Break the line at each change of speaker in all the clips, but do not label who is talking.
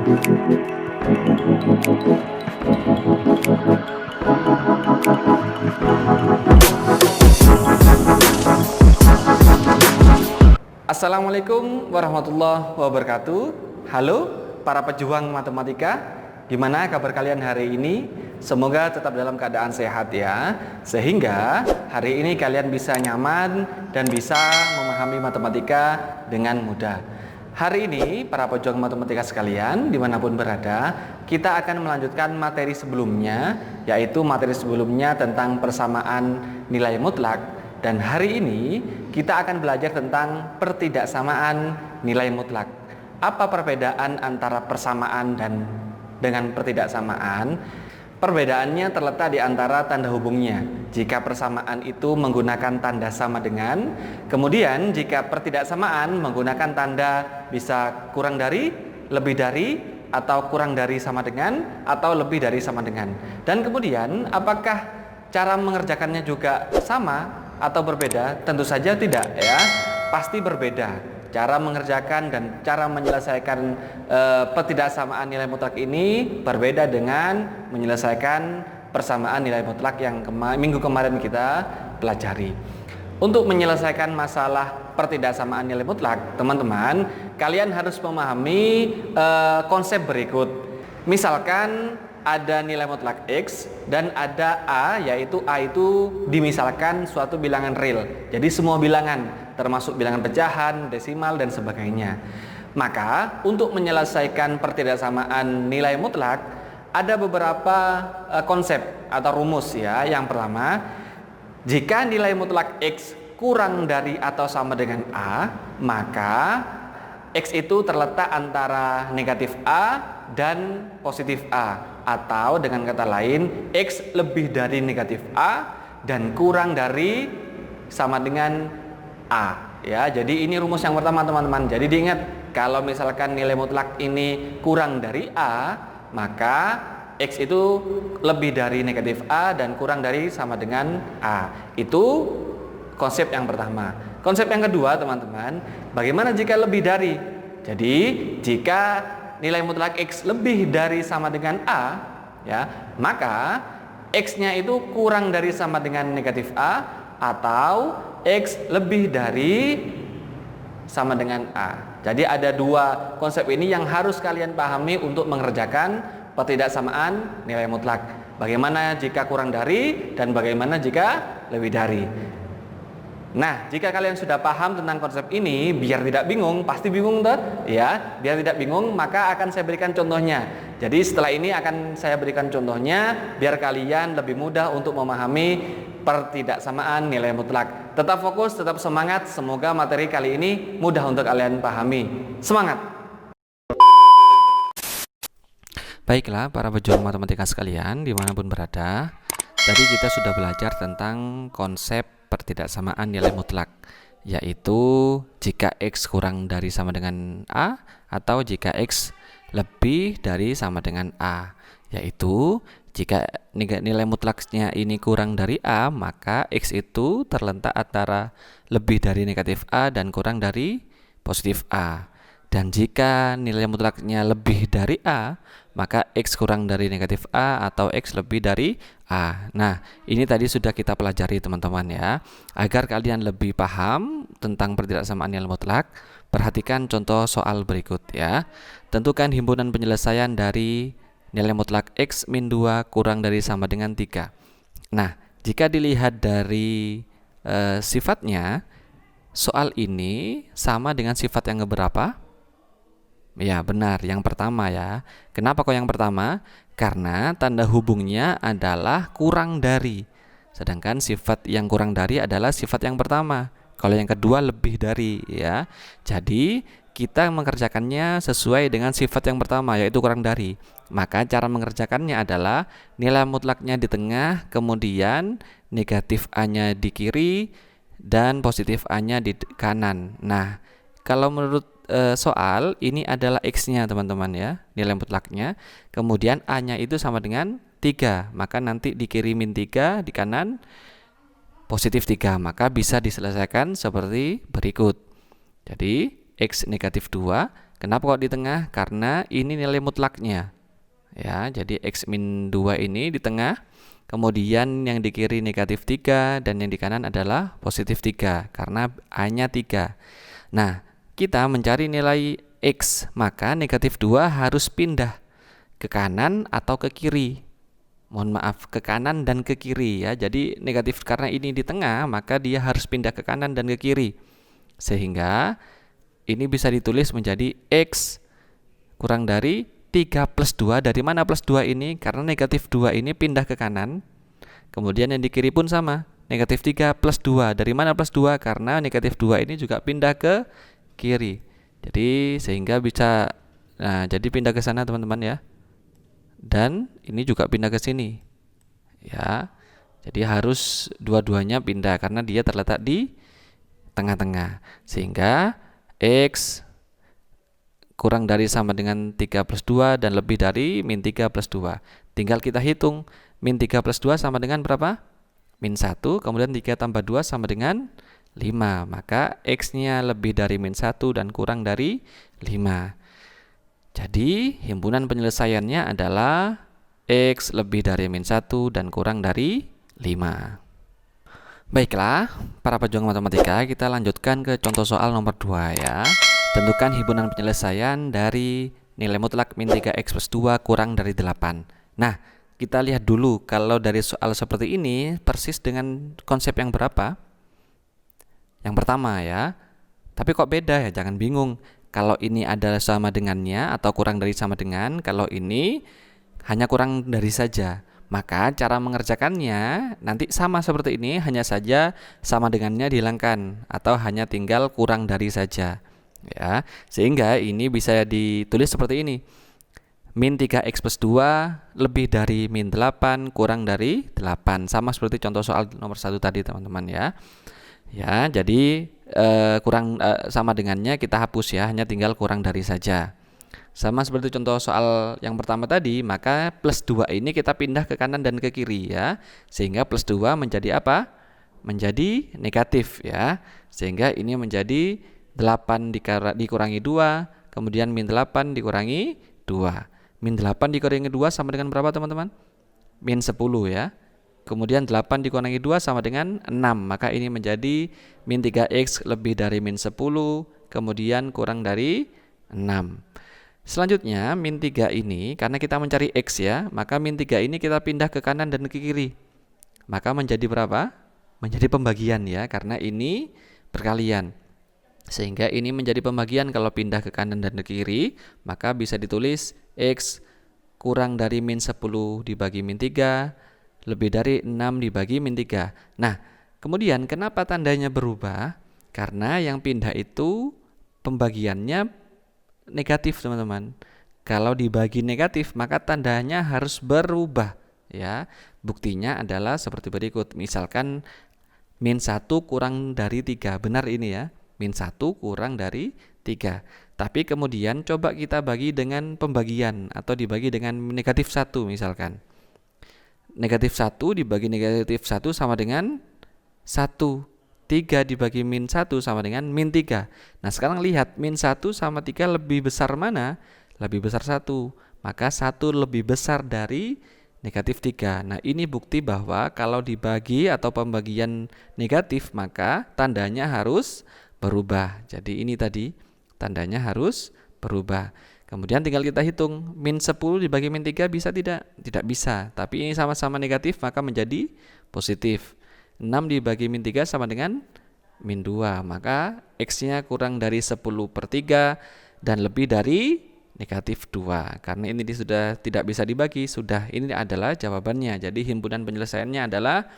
Assalamualaikum warahmatullahi wabarakatuh. Halo para pejuang matematika, gimana kabar kalian hari ini? Semoga tetap dalam keadaan sehat ya, sehingga hari ini kalian bisa nyaman dan bisa memahami matematika dengan mudah. Hari ini para pejuang matematika sekalian dimanapun berada, kita akan melanjutkan materi sebelumnya, yaitu materi sebelumnya tentang persamaan nilai mutlak. Dan hari ini kita akan belajar tentang pertidaksamaan nilai mutlak. Apa perbedaan antara persamaan dan dengan pertidaksamaan? Perbedaannya terletak di antara tanda hubungnya. Jika persamaan itu menggunakan tanda sama dengan, kemudian jika pertidaksamaan menggunakan tanda bisa kurang dari, lebih dari, atau kurang dari sama dengan, atau lebih dari sama dengan. Dan kemudian apakah cara mengerjakannya juga sama atau berbeda? Tentu saja tidak ya, pasti berbeda. Cara mengerjakan dan cara menyelesaikan pertidaksamaan nilai mutlak ini berbeda dengan menyelesaikan persamaan nilai mutlak yang minggu kemarin kita pelajari. Untuk menyelesaikan masalah pertidaksamaan nilai mutlak, teman-teman, kalian harus memahami konsep berikut. Misalkan ada nilai mutlak X dan ada A, yaitu A itu dimisalkan suatu bilangan real. Jadi semua bilangan, termasuk bilangan pecahan, desimal, dan sebagainya. Maka untuk menyelesaikan pertidaksamaan nilai mutlak ada beberapa konsep atau rumus ya. Yang pertama, jika nilai mutlak X kurang dari atau sama dengan A, maka X itu terletak antara negatif A dan positif A, atau dengan kata lain X lebih dari negatif A dan kurang dari sama dengan A ya. Jadi ini rumus yang pertama teman-teman. Jadi diingat, kalau misalkan nilai mutlak ini kurang dari A, maka X itu lebih dari negatif A dan kurang dari sama dengan A. Itu konsep yang pertama. Konsep yang kedua teman-teman, bagaimana jika lebih dari? Jadi jika nilai mutlak X lebih dari sama dengan A ya, maka X-nya itu kurang dari sama dengan negatif A, atau X lebih dari sama dengan A. Jadi ada dua konsep ini yang harus kalian pahami untuk mengerjakan pertidaksamaan nilai mutlak. Bagaimana jika kurang dari dan bagaimana jika lebih dari. Nah, jika kalian sudah paham tentang konsep ini, biar tidak bingung, pasti bingung tuh ya, biar tidak bingung maka akan saya berikan contohnya. Jadi setelah ini akan saya berikan contohnya biar kalian lebih mudah untuk memahami pertidaksamaan nilai mutlak. Tetap fokus, tetap semangat, semoga materi kali ini mudah untuk kalian pahami. Semangat! Baiklah para pejuang matematika sekalian dimanapun berada, tadi kita sudah belajar tentang konsep pertidaksamaan nilai mutlak, yaitu jika X kurang dari sama dengan A atau jika X lebih dari sama dengan A. Yaitu jika nilai mutlaknya ini kurang dari A, maka X itu terletak antara lebih dari negatif A dan kurang dari positif A. Dan jika nilai mutlaknya lebih dari A, maka X kurang dari negatif A atau X lebih dari A. Nah, ini tadi sudah kita pelajari teman-teman ya. Agar kalian lebih paham tentang pertidaksamaan nilai mutlak, perhatikan contoh soal berikut ya. Tentukan himpunan penyelesaian dari nilai mutlak X min 2 kurang dari sama dengan 3. Nah, jika dilihat dari sifatnya, soal ini sama dengan sifat yang keberapa? Ya benar, yang pertama ya. Kenapa kok yang pertama? Karena tanda hubungnya adalah kurang dari. Sedangkan sifat yang kurang dari adalah sifat yang pertama. Kalau yang kedua lebih dari ya. Jadi kita mengerjakannya sesuai dengan sifat yang pertama, yaitu kurang dari. Maka cara mengerjakannya adalah nilai mutlaknya di tengah, kemudian negatif A-nya di kiri dan positif A-nya di kanan. Nah, kalau menurut soal ini adalah X-nya teman-teman ya, nilai mutlaknya. Kemudian A-nya itu sama dengan 3, maka nanti di kiri min 3, di kanan positif 3. Maka bisa diselesaikan seperti berikut. Jadi X negatif 2 Kenapa kok di tengah? Karena ini nilai mutlaknya. Ya, jadi X min 2 ini di tengah. Kemudian yang di kiri negatif 3 dan yang di kanan adalah positif 3 karena hanya 3. Nah, kita mencari nilai X, maka negatif 2 harus pindah ke kanan atau ke kiri. Mohon maaf, ke kanan dan ke kiri ya. Jadi negatif karena ini di tengah, maka dia harus pindah ke kanan dan ke kiri. Sehingga ini bisa ditulis menjadi X kurang dari 3 plus 2. Dari mana plus 2 ini? Karena negatif 2 ini pindah ke kanan. Kemudian yang di kiri pun sama. Negatif 3 plus 2. Dari mana plus 2? Karena negatif 2 ini juga pindah ke kiri. Jadi sehingga bisa, nah jadi pindah ke sana teman-teman ya. Dan ini juga pindah ke sini. Ya. Jadi harus dua-duanya pindah karena dia terletak di tengah-tengah. Sehingga X kurang dari sama dengan 3 plus 2 dan lebih dari min 3 plus 2. Tinggal kita hitung. Min 3 plus 2 sama dengan berapa? Min 1, kemudian 3 tambah 2 sama dengan 5. Maka X-nya lebih dari min 1 dan kurang dari 5. Jadi himpunan penyelesaiannya adalah X lebih dari min 1 dan kurang dari 5. Baiklah, para pejuang matematika, kita lanjutkan ke contoh soal nomor 2 ya. Tentukan himpunan penyelesaian dari nilai mutlak min 3x plus 2 kurang dari 8. Nah, kita lihat dulu kalau dari soal seperti ini persis dengan konsep yang berapa? Yang pertama ya. Tapi kok beda ya? Jangan bingung. Kalau ini adalah sama dengannya atau kurang dari sama dengan, kalau ini hanya kurang dari saja. Maka cara mengerjakannya nanti sama seperti ini, hanya saja sama dengannya dihilangkan atau hanya tinggal kurang dari saja. Ya, sehingga ini bisa ditulis seperti ini. Min 3x plus 2 lebih dari min 8 kurang dari 8. Sama seperti contoh soal nomor 1 tadi teman-teman ya. Ya, jadi sama dengannya kita hapus ya, hanya tinggal kurang dari saja. Sama seperti contoh soal yang pertama tadi, maka plus 2 ini kita pindah ke kanan dan ke kiri ya. Sehingga plus 2 menjadi apa? Menjadi negatif ya. Sehingga ini menjadi 8 dikurangi 2, kemudian min 8 dikurangi 2. Min 8 dikurangi 2 sama dengan berapa teman-teman? Min 10 ya. Kemudian 8 dikurangi 2 sama dengan 6. Maka ini menjadi min 3x lebih dari min 10, kemudian kurang dari 6. Selanjutnya min 3 ini, karena kita mencari x ya, maka min 3 ini kita pindah ke kanan dan ke kiri. Maka menjadi berapa? Menjadi pembagian ya, karena ini perkalian. Sehingga ini menjadi pembagian. Kalau pindah ke kanan dan ke kiri, maka bisa ditulis X kurang dari min 10 dibagi min 3 lebih dari 6 dibagi min 3. Nah, kemudian kenapa tandanya berubah? Karena yang pindah itu pembagiannya negatif teman-teman. Kalau dibagi negatif, maka tandanya harus berubah ya. Buktinya adalah seperti berikut. Misalkan min 1 kurang dari 3. Benar ini ya. Min 1 kurang dari 3. Tapi kemudian coba kita bagi dengan pembagian atau dibagi dengan negatif 1 misalkan. Negatif 1 dibagi negatif 1 sama dengan 1. 3 dibagi min 1 sama dengan min 3. Nah sekarang lihat min 1 sama 3 lebih besar mana? Lebih besar 1. Maka 1 lebih besar dari negatif 3. Nah ini bukti bahwa kalau dibagi atau pembagian negatif maka tandanya harus berubah. Jadi ini tadi tandanya harus berubah. Kemudian tinggal kita hitung. Min 10 dibagi min 3 bisa tidak? Tidak bisa. Tapi ini sama-sama negatif maka menjadi positif. 6 dibagi min 3 sama dengan min 2. Maka X-nya kurang dari 10 per 3 dan lebih dari negatif 2. Karena ini sudah tidak bisa dibagi. Sudah, ini adalah jawabannya. Jadi himpunan penyelesaiannya adalah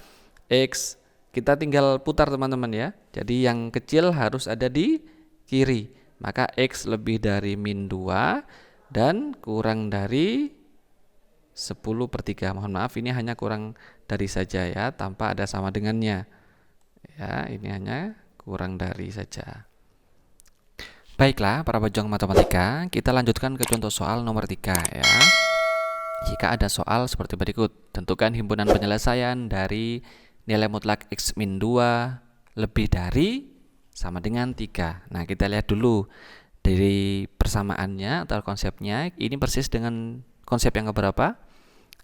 X. Kita tinggal putar teman-teman ya. Jadi yang kecil harus ada di kiri. Maka X lebih dari min 2 dan kurang dari 10 per 3. Mohon maaf ini hanya kurang dari saja ya, tanpa ada sama dengannya. Ya, ini hanya kurang dari saja. Baiklah para pejuang matematika, kita lanjutkan ke contoh soal nomor 3 ya. Jika ada soal seperti berikut, tentukan himpunan penyelesaian dari nilai mutlak X min 2 lebih dari sama dengan 3. Nah kita lihat dulu. dari persamaannya atau konsepnya ini persis dengan konsep yang keberapa?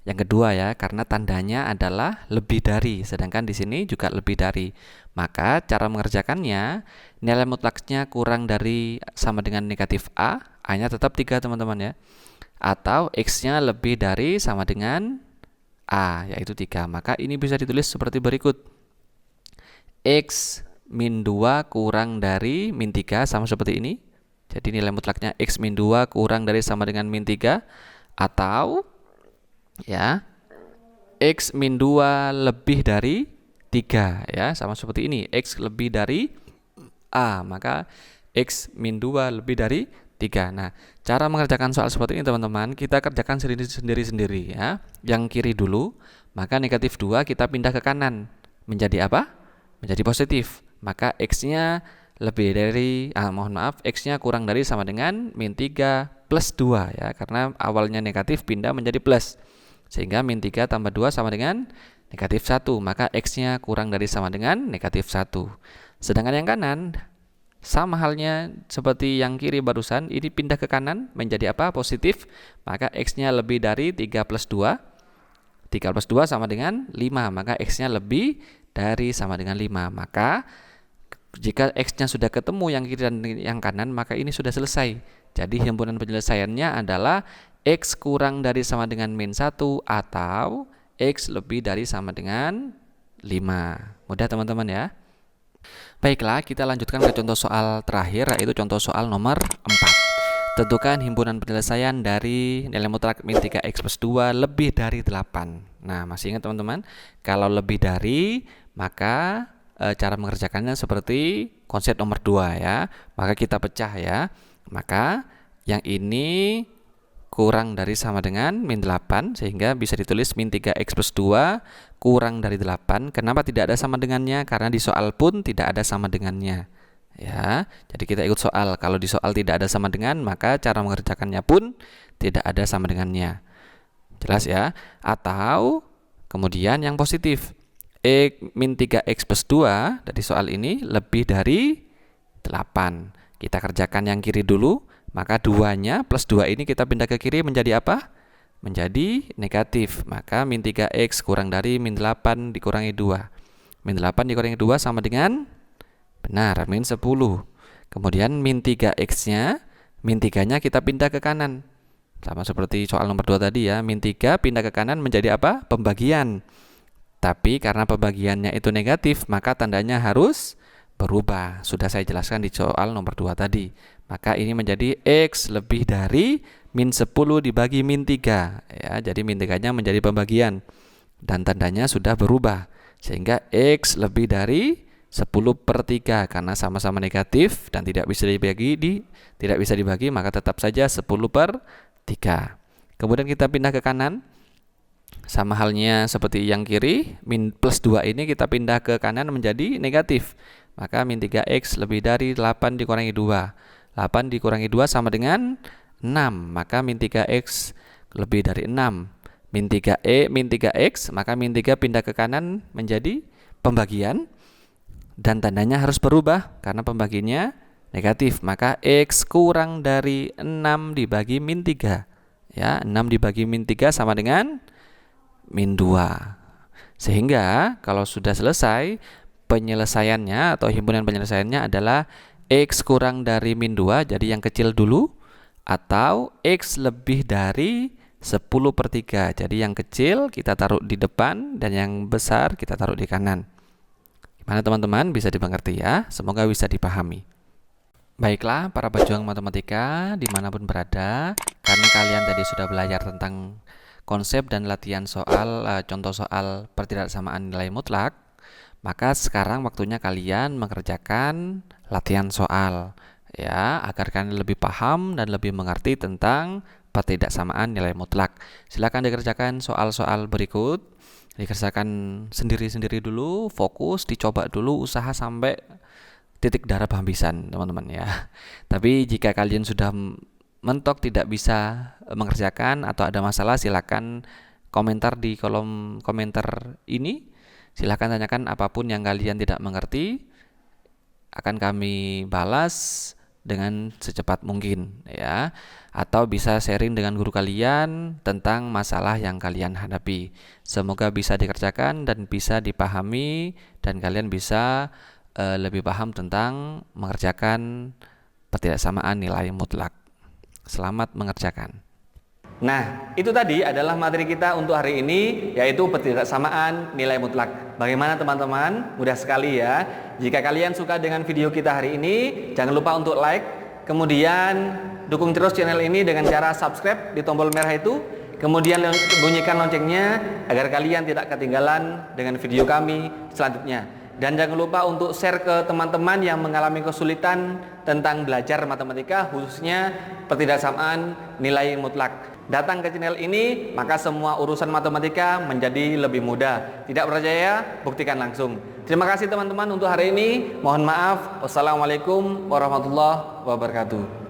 Yang kedua ya, karena tandanya adalah lebih dari, sedangkan di sini juga lebih dari. Maka cara mengerjakannya, nilai mutlaknya kurang dari sama dengan negatif A, A-nya tetap 3 teman-teman ya. Atau X-nya lebih dari sama dengan A, yaitu 3. Maka ini bisa ditulis seperti berikut. X min 2 kurang dari min 3 sama seperti ini. Jadi nilai mutlaknya X min 2 kurang dari sama dengan min 3. Atau ya X min 2 lebih dari 3 ya, sama seperti ini. X lebih dari A, maka X min 2 lebih dari 3. Nah, cara mengerjakan soal seperti ini teman-teman, kita kerjakan sendiri-sendiri ya. Yang kiri dulu, maka negatif 2 kita pindah ke kanan. Menjadi apa? Menjadi positif. Maka X-nya lebih dari, X-nya kurang dari sama dengan min 3 plus 2 ya, karena awalnya negatif pindah menjadi plus. Sehingga min 3 tambah 2 sama dengan negatif 1. Maka X-nya kurang dari sama dengan negatif 1. Sedangkan yang kanan, sama halnya seperti yang kiri barusan, ini pindah ke kanan menjadi apa? Positif. Maka X-nya lebih dari 3 plus 2. 3 plus 2 sama dengan 5. Maka X-nya lebih dari sama dengan 5. Maka jika X-nya sudah ketemu yang kiri dan yang kanan, maka ini sudah selesai. Jadi himpunan penyelesaiannya adalah X kurang dari sama dengan min 1 atau X lebih dari sama dengan 5. Mudah teman-teman ya. Baiklah, kita lanjutkan ke contoh soal terakhir, yaitu contoh soal nomor 4. Tentukan himpunan penyelesaian dari nilai mutlak min 3x plus 2 lebih dari 8. Nah, masih ingat teman-teman? Kalau lebih dari, maka cara mengerjakannya seperti konsep nomor 2 ya. Maka kita pecah ya. Maka yang ini kurang dari sama dengan min 8, sehingga bisa ditulis min 3x plus 2 kurang dari 8. Kenapa tidak ada sama dengannya? Karena di soal pun tidak ada sama dengannya ya. Jadi kita ikut soal. Kalau di soal tidak ada sama dengan, maka cara mengerjakannya pun tidak ada sama dengannya. Jelas ya? Atau kemudian yang positif, min 3x plus 2 dari soal ini lebih dari 8. Kita kerjakan yang kiri dulu. Maka 2-nya plus 2 ini kita pindah ke kiri menjadi apa? Menjadi negatif. Maka min 3x kurang dari min 8 dikurangi 2. Min 8 dikurangi 2 sama dengan, benar, min 10. Kemudian min 3x-nya, min 3-nya kita pindah ke kanan. Sama seperti soal nomor 2 tadi ya. Min 3 pindah ke kanan menjadi apa? Pembagian. Tapi karena pembagiannya itu negatif, maka tandanya harus berubah. Sudah saya jelaskan di soal nomor 2 tadi. Maka ini menjadi X lebih dari min 10 dibagi min 3 ya. Jadi min 3-nya menjadi pembagian dan tandanya sudah berubah, sehingga X lebih dari 10 per 3 karena sama-sama negatif dan tidak bisa dibagi, maka tetap saja 10 per 3. Kemudian kita pindah ke kanan. Sama halnya seperti yang kiri, min plus 2 ini kita pindah ke kanan menjadi negatif. Maka min 3x lebih dari 8 dikurangi 2. 8 dikurangi 2 sama dengan 6. Maka min 3x lebih dari 6. Min 3x, maka min 3 pindah ke kanan menjadi pembagian. Dan tandanya harus berubah karena pembagiannya negatif. Maka x kurang dari 6 dibagi min 3. Ya, 6 dibagi min 3 sama dengan min 2. Sehingga kalau sudah selesai, penyelesaiannya atau himpunan penyelesaiannya adalah X kurang dari min 2, jadi yang kecil dulu, atau X lebih dari 10 per 3, jadi yang kecil kita taruh di depan dan yang besar kita taruh di kanan. Gimana teman-teman? Bisa dimengerti ya? Semoga bisa dipahami. Baiklah para pejuang matematika dimanapun berada, karena kalian tadi sudah belajar tentang konsep dan latihan soal, contoh soal pertidaksamaan nilai mutlak, maka sekarang waktunya kalian mengerjakan latihan soal ya, agar kalian lebih paham dan lebih mengerti tentang pertidaksamaan nilai mutlak. Silakan dikerjakan soal-soal berikut. Dikerjakan sendiri-sendiri dulu, fokus, dicoba dulu, usaha sampai titik darah penghabisan, teman-teman ya. Tapi jika kalian sudah mentok tidak bisa mengerjakan atau ada masalah, silakan komentar di kolom komentar ini. Silakan tanyakan apapun yang kalian tidak mengerti, akan kami balas dengan secepat mungkin ya, atau bisa sharing dengan guru kalian tentang masalah yang kalian hadapi. Semoga bisa dikerjakan dan bisa dipahami dan kalian bisa lebih paham tentang mengerjakan pertidaksamaan nilai mutlak. Selamat mengerjakan. Nah, itu tadi adalah materi kita untuk hari ini, yaitu pertidaksamaan nilai mutlak. Bagaimana teman-teman? Mudah sekali ya. Jika kalian suka dengan video kita hari ini, jangan lupa untuk like, kemudian dukung terus channel ini dengan cara subscribe di tombol merah itu, kemudian bunyikan loncengnya agar kalian tidak ketinggalan dengan video kami selanjutnya. Dan jangan lupa untuk share ke teman-teman yang mengalami kesulitan tentang belajar matematika, khususnya pertidaksamaan nilai mutlak. Datang ke channel ini, maka semua urusan matematika menjadi lebih mudah. Tidak percaya, buktikan langsung. Terima kasih teman-teman untuk hari ini. Mohon maaf. Wassalamualaikum warahmatullahi wabarakatuh.